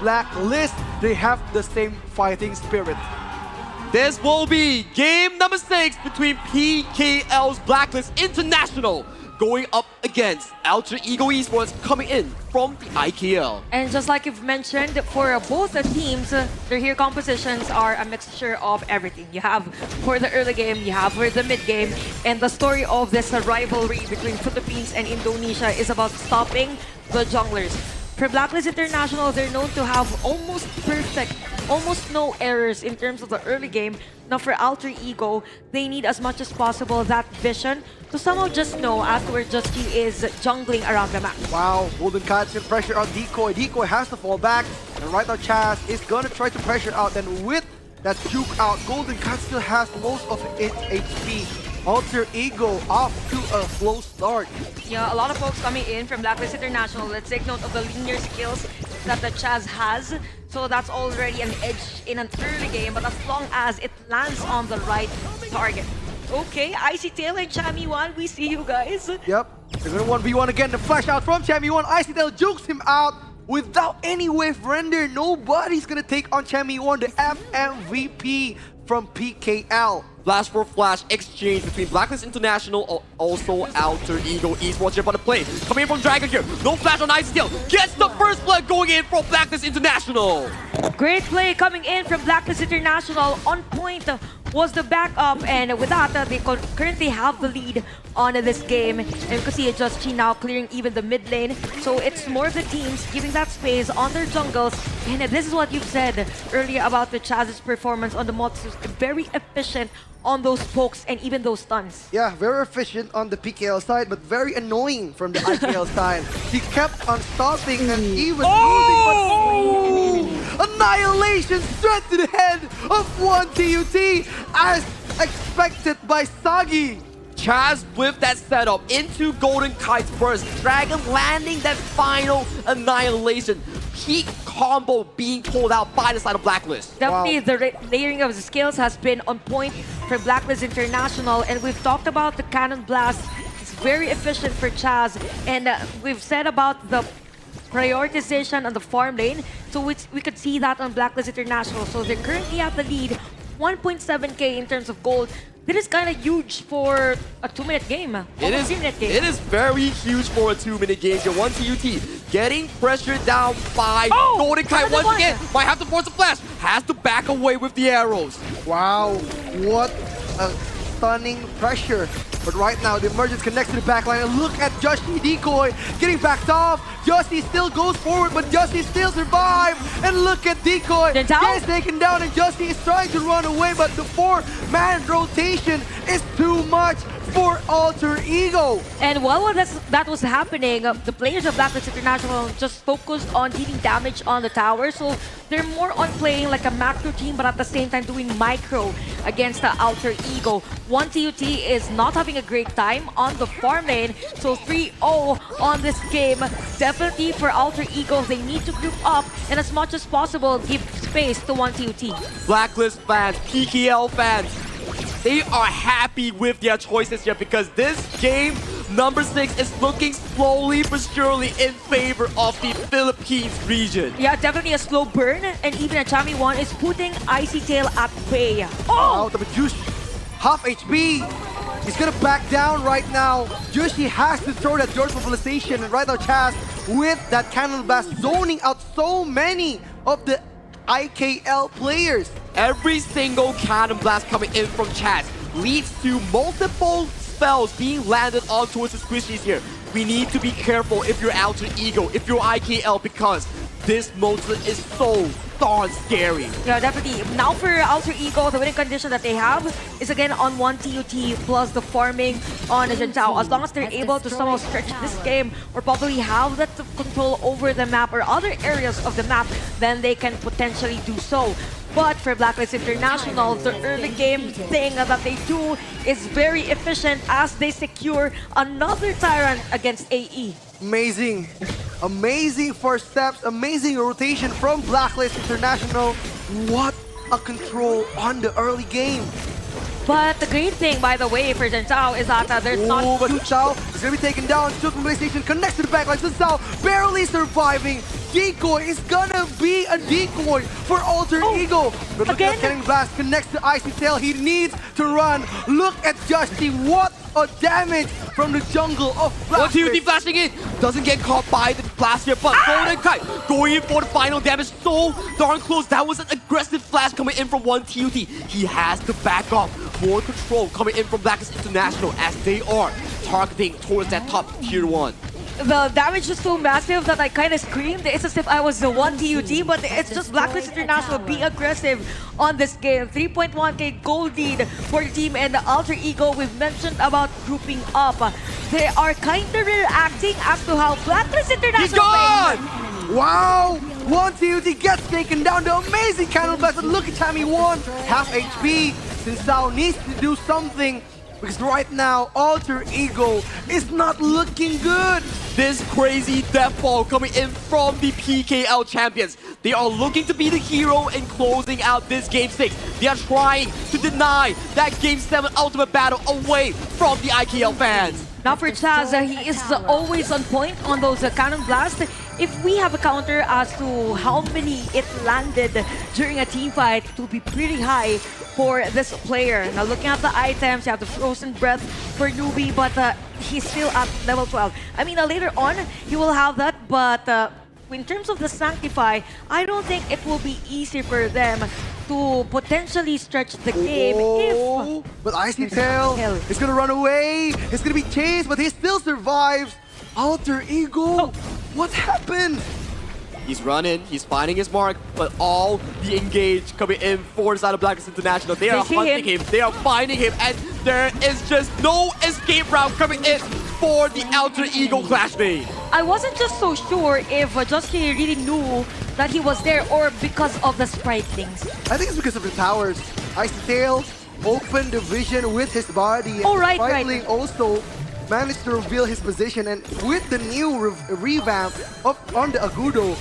Blacklist, they have the same fighting spirit. This will be game number 6 between PKL's Blacklist International going up against Alter Ego Esports coming in from the IKL. And just like you've mentioned, for both the teams, their hero compositions are a mixture of everything. You have for the early game, you have for the mid game, and the story of this rivalry between Philippines and Indonesia is about stopping the junglers. For Blacklist International, they're known to have almost perfect, almost no errors in terms of the early game. Now for Alter Ego, they need as much as possible that vision to somehow just know as to where Justy is jungling around the map. Wow, Golden Kite's gonna pressure on Decoy. Decoy has to fall back, and right now Chaz is gonna try to pressure out. And with that juke out, Golden Kite still has most of its HP. Alter Ego off to a slow start. Yeah, a lot of folks coming in from Blacklist International. Let's take note of the linear skills that the Chaz has. So that's already an edge in an early game, but as long as it lands on the right target. Okay, Icy Tail and Chami1, we see you guys. Yep, they're gonna 1v1 again. The flash out from Chami1. Icy Tail jukes him out without any wave render. Nobody's gonna take on Chami1, the FMVP from PKL. Flash for flash exchange between Blacklist International, also Alter Ego Esports here on the play. Coming in from Dragon here, no flash on Ice Steel. Gets the first blood going in from Blacklist International. Great play coming in from Blacklist International. On point was the backup, and with that, they currently have the lead on this game. And you can see Justy now clearing even the mid lane. So it's more of the teams giving that space on their jungles. And this is what you've said earlier about the Chaz's performance on the multis. Very efficient on those pokes and even those stuns. Yeah, very efficient on the PKL side, but very annoying from the IKL side. He kept on stopping and even losing. Annihilation straight to the head of one TUT as expected by Sagi. Chaz with that setup into Golden Kite's burst. Dragon landing that final annihilation. Peak combo being pulled out by the side of Blacklist. Definitely the layering of the skills has been on point for Blacklist International, and we've talked about the Cannon Blast. It's very efficient for Chaz, and we've said about the prioritization on the farm lane, so we could see that on Blacklist International. So they're currently at the lead, 1.7k in terms of gold. That is kind of huge for a 2-minute game. It is 3-minute game. It is very huge for a 2-minute game. Your one TUT getting pressured down by Golden Kite once again. Might have to force a flash. Has to back away with the arrows. Wow, what a stunning pressure. But right now, the emergence connects to the backline. And look at Justy Decoy getting backed off. Justy still goes forward, but Justy still survives. And look at Decoy. Gets taken down, and Justy is trying to run away, but the 4-man rotation is too much for Alter Ego. And while that was happening, the players of Blacklist International just focused on dealing damage on the tower. So they're more on playing like a macro team, but at the same time doing micro against the Alter Ego. One TUT is not having a great time on the farm lane. So 3-0 on this game. Definitely for Alter Ego, they need to group up and as much as possible give space to one TUT. Blacklist fans, PKL fans, they are happy with their choices here because this game, number 6, is looking slowly but surely in favor of the Philippines region. Yeah, definitely a slow burn, and even a Chami1 is putting Icy Tail at bay. Out of a Juice, half HP. He's gonna back down right now. Juicy has to throw that George mobilization, and right now Chaz with that Cannon Blast zoning out so many of the IKL players. Every single Cannon Blast coming in from Chaz leads to multiple spells being landed onto his squishies here. We need to be careful if you're Alter Ego, if you're IKL, because this Motra is so darn scary. Yeah, definitely. Now for Alter Ego, the winning condition that they have is again on one TUT plus the farming on Zhentao. As long as they're able to somehow stretch this game or probably have that control over the map or other areas of the map, then they can potentially do so. But for Blacklist International, the early game thing that they do is very efficient as they secure another Tyrant against AE. Amazing. Amazing first steps, amazing rotation from Blacklist International. What a control on the early game. But the great thing, by the way, for Zhentao is that there's not... But Zhao is going to be taken down. Juke mobilization connects to the backline. Zhao barely surviving. decoy is gonna be a decoy for Alter Ego. But look again? at Cannon Blast connects to Icy Tail. He needs to run. Look at Justy. What a damage from the jungle of One Blackfish. TUT flashing in, doesn't get caught by the blast here, but Golden Kite going in for the final damage, so darn close. That was an aggressive flash coming in from one TUT. He has to back off. More control coming in from Blacklist International as they are targeting towards that top tier 1. The damage is so massive that I kind of screamed. It's as if I was the one TUT, but it's just Blacklist International being aggressive on this game. 3.1k gold lead for the team and the Alter Ego. We've mentioned about grouping up. They are kind of reacting as to how Blacklist International He's gone! plays. Wow! One TUT gets taken down. The amazing Cannon Blast. And look at Tammy 1. Half HP. Sinsao needs to do something. Because right now, Alter Ego is not looking good. This crazy death ball coming in from the PKL champions. They are looking to be the hero in closing out this Game 6. They are trying to deny that Game 7 ultimate battle away from the IKL fans. Now for Chaz, he is always on point on those cannon blasts. If we have a counter as to how many it landed during a team fight, it will be pretty high for this player. Now looking at the items, you have the Frozen Breath for Newbie, but he's still at level 12. I mean, later on, he will have that, but in terms of the Sanctify, I don't think it will be easy for them to potentially stretch the game if... But Icy Tail is gonna run away. It's gonna be chased, but he still survives. Alter Ego, what happened? He's running, he's finding his mark, but all the engage coming in for the side of Blacklist International. They are see hunting him, they are finding him, and there is just no escape route coming in for the Alter Ego clashmate. I wasn't just so sure if Jusky really knew that he was there or because of the spritlings. I think it's because of the towers. Icy Tail opened the vision with his body. Oh, right, Sprightling also managed to reveal his position, and with the new revamp on the Agudo,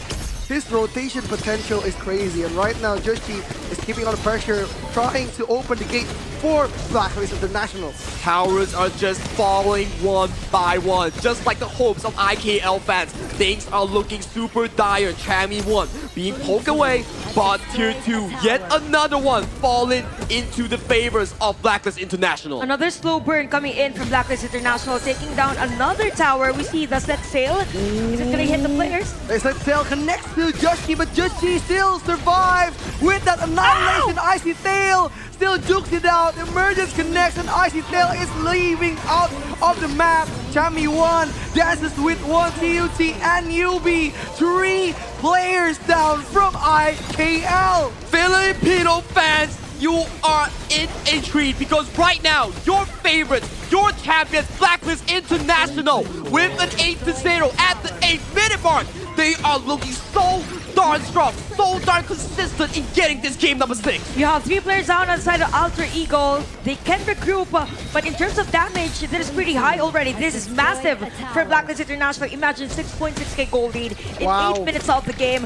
his rotation potential is crazy. And right now, Joshi is keeping on the pressure, trying to open the gate for Blacklist International. Towers are just falling one by one, just like the hopes of IKL fans. Things are looking super dire. Chammy 1 being poked away, but tier 2, yet another one falling into the favors of Blacklist International. Another slow burn coming in from Blacklist International, taking down another tower. We see the set sail. Is it gonna hit the players? They said Tail connects to Joshi, but Joshi still survives with that annihilation. Ow! Icy Tail still jukes it out. Emergence connects, and Icy Tail is leaving out of the map. Chammy 1 dances with one TUT and Newbie. 3 players down from IKL. Filipino fans, you are in a treat because right now, your favorites, your champions, Blacklist International, with an 8-0 at the 8-minute mark, they are looking so darn strong, so darn consistent in getting this game number 6. You have 3 players down on the side of Alter Ego. They can regroup, but in terms of damage, that is pretty high already. This is massive for Blacklist International. Imagine 6.6k gold lead in 8 minutes of the game.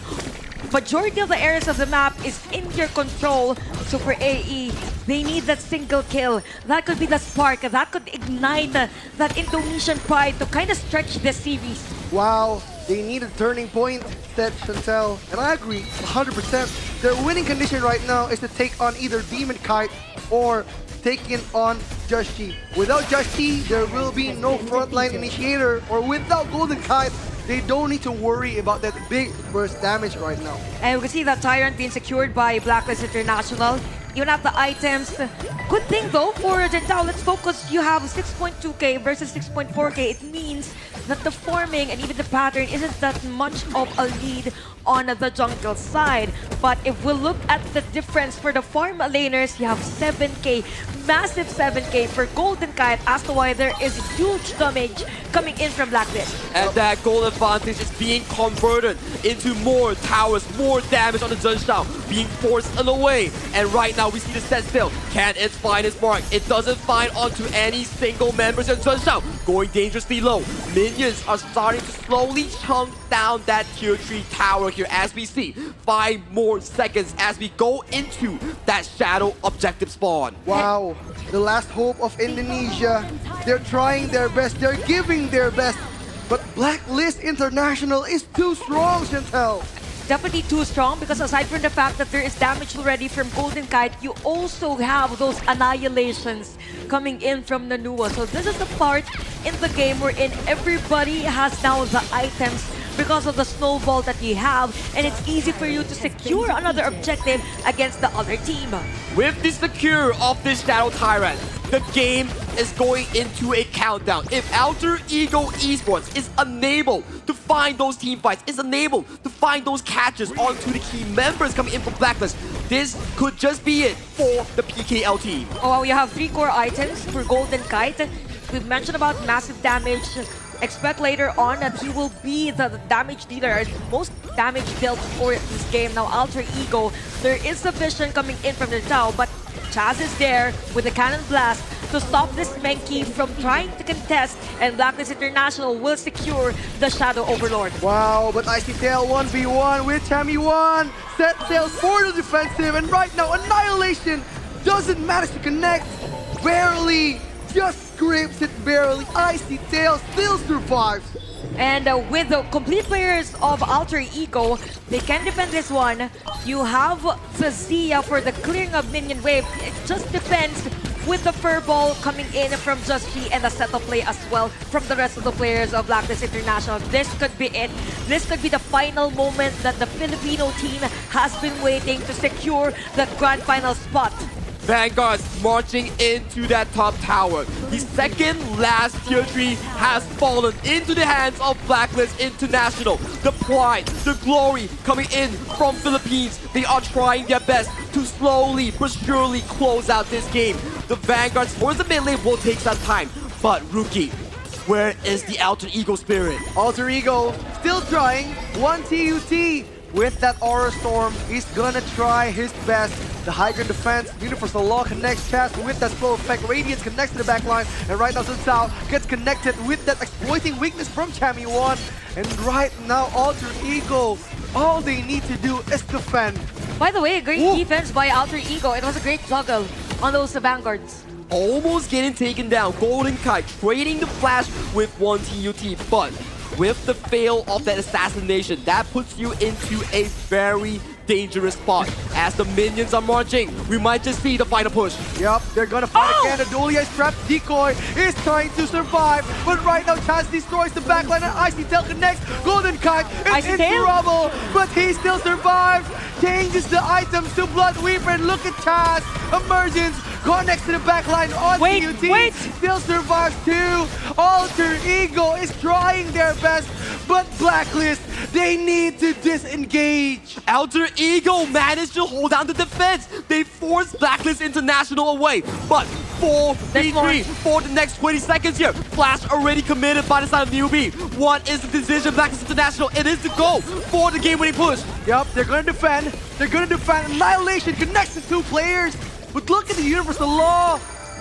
Majority of the areas of the map is in your control. Super AE, they need that single kill. That could be the spark. That could ignite that Indonesian pride to kind of stretch the series. Wow, they need a turning point, said Chantel. And I agree, 100%. Their winning condition right now is to take on either Demon Kite or taking on Joshi. Without Joshi, there will be no frontline initiator, or without Golden Kite, they don't need to worry about that big burst damage right now. And we can see that Tyrant being secured by Blacklist International. Even at the items. Good thing though for Gentao, let's focus. You have 6.2k versus 6.4k. It means that the forming and even the pattern isn't that much of a lead on the jungle side. But if we look at the difference for the farm laners, you have 7k, massive 7k for Golden Kite, as to why there is huge damage coming in from Blacklist. And that gold advantage is being converted into more towers, more damage on the Zhenshao, being forced away. And right now we see the set still. Can it find its mark? It doesn't find onto any single members in Zhenshao. Going dangerously low. Minions are starting to slowly chunk down that tier 3 tower here as we see. 5 more seconds as we go into that shadow objective spawn. Wow, the last hope of Indonesia. They're trying their best, they're giving their best, But Blacklist International is too strong, Chantel. Definitely too strong because aside from the fact that there is damage already from Golden Kite, you also have those annihilations coming in from Nanua. So this is the part in the game wherein everybody has now the items because of the snowball that you have, and it's easy for you to secure another objective against the other team. With the secure of this Shadow Tyrant, the game is going into a countdown. If Alter Ego Esports is unable to find those team fights, is unable to find those catches onto the key members coming in from Blacklist, this could just be it for the PKL team. Oh, well, you have 3 core items for Golden Kite. We've mentioned about massive damage. Expect later on that he will be the damage dealer, most damage dealt for this game. Now, Alter Ego, there is a vision coming in from the Tao, but Chaz is there with the Cannon Blast to stop this Menki from trying to contest, and Blacklist International will secure the Shadow Overlord. Wow, but Icy Tail 1v1 with Tammy 1. Set sails for the defensive, and right now Annihilation doesn't manage to connect. Barely, just scrapes it barely. Icy Tail still survives. And with the complete players of Alter Ego, they can defend this one. You have the Zia for the clearing of minion wave. It just depends with the furball coming in from Just G and the setup play as well from the rest of the players of Blacklist International. This could be it. This could be the final moment that the Filipino team has been waiting to secure the grand final spot. Vanguard's marching into that top tower. The second last tier 3 has fallen into the hands of Blacklist International. The pride, the glory coming in from Philippines. They are trying their best to slowly but surely close out this game. The Vanguards for the mid lane will take some time. But Rookie, where is the Alter Ego spirit? Alter Ego still trying. 1 TUT with that Aura Storm. He's gonna try his best. The high ground defense, Universal Law connects Chaz with that slow effect. Radiance connects to the backline, and right now Sun Sao gets connected with that exploiting weakness from Tammy 1. And right now Alter Ego, all they need to do is defend. By the way, great defense by Alter Ego. It was a great juggle on those Vanguards. Almost getting taken down. Golden Kite trading the flash with 1 TUT, but with the fail of that assassination, that puts you into a very dangerous spot. As the minions are marching, we might just see the final push. Yup, they're gonna fight again. The Dulia is trapped. Decoy is trying to survive, but right now Chaz destroys the backline and Icy Tail connects. Golden Kite is Icy in Tail? trouble, but he still survives. Changes the items to Blood Weaver, and look at Chaz. Emergence connects to the backline on TUT. Wait. Still survives too. Alter Ego is trying their best, but Blacklist, they need to disengage. Alter Ego managed to hold down the defense. They forced Blacklist International away, but 4v3 for the next 20 seconds here. Flash already committed by the side of Newbie. What is the decision, Blacklist International? It is to go for the game-winning push. Yup, they're gonna defend. They're gonna defend. Annihilation connects the 2 players. But look at the Universal Law.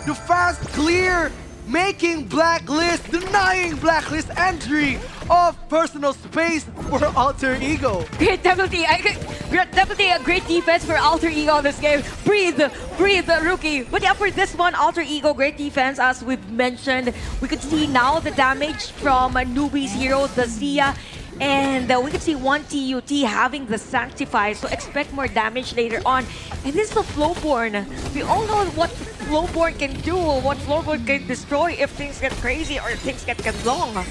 The fast clear, making Blacklist, denying Blacklist entry of personal space for Alter Ego. Definitely a great defense for Alter Ego in this game. Breathe, Rookie. But yeah, for this one, Alter Ego, great defense as we've mentioned. We could see now the damage from Newbie's hero, the Zia. And we can see 1 TUT having the Sanctify, so expect more damage later on. And this is the Flowborn. We all know what Flowborn can do, what Flowborn can destroy if things get crazy or if things get long.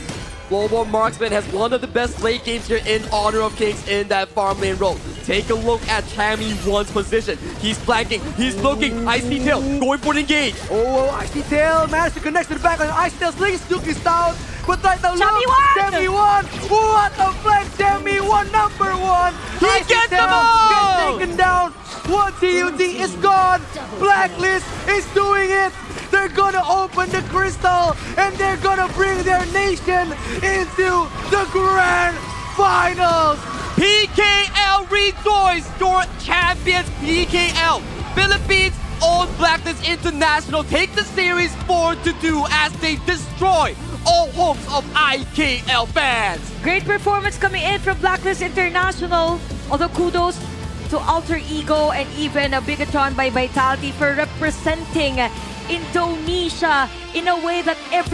Global Marksman has one of the best late games here in Honor of Kings in that farm lane role. Take a look at Tammy 1's position. He's flanking, he's looking, Icy Tail going for the engage. Oh, Icy Tail managed to connect to the backline. Icy Tail slings Duke is down. But right now, Tammy look, 1! Tammy 1! What a flank! Tammy 1, number 1! He Icy gets Tail them all! gets taken down. 1 TUT is gone. Blacklist is doing it. They're gonna open the crystal and they're gonna bring their nation into the grand finals. PKL rejoice! Your champions, PKL. Philippines own Blacklist International take the series 4-2 as they destroy all hopes of IKL fans. Great performance coming in from Blacklist International. Although kudos to Alter Ego and even a Bigatron by Vitality for representing Indonesia in a way that every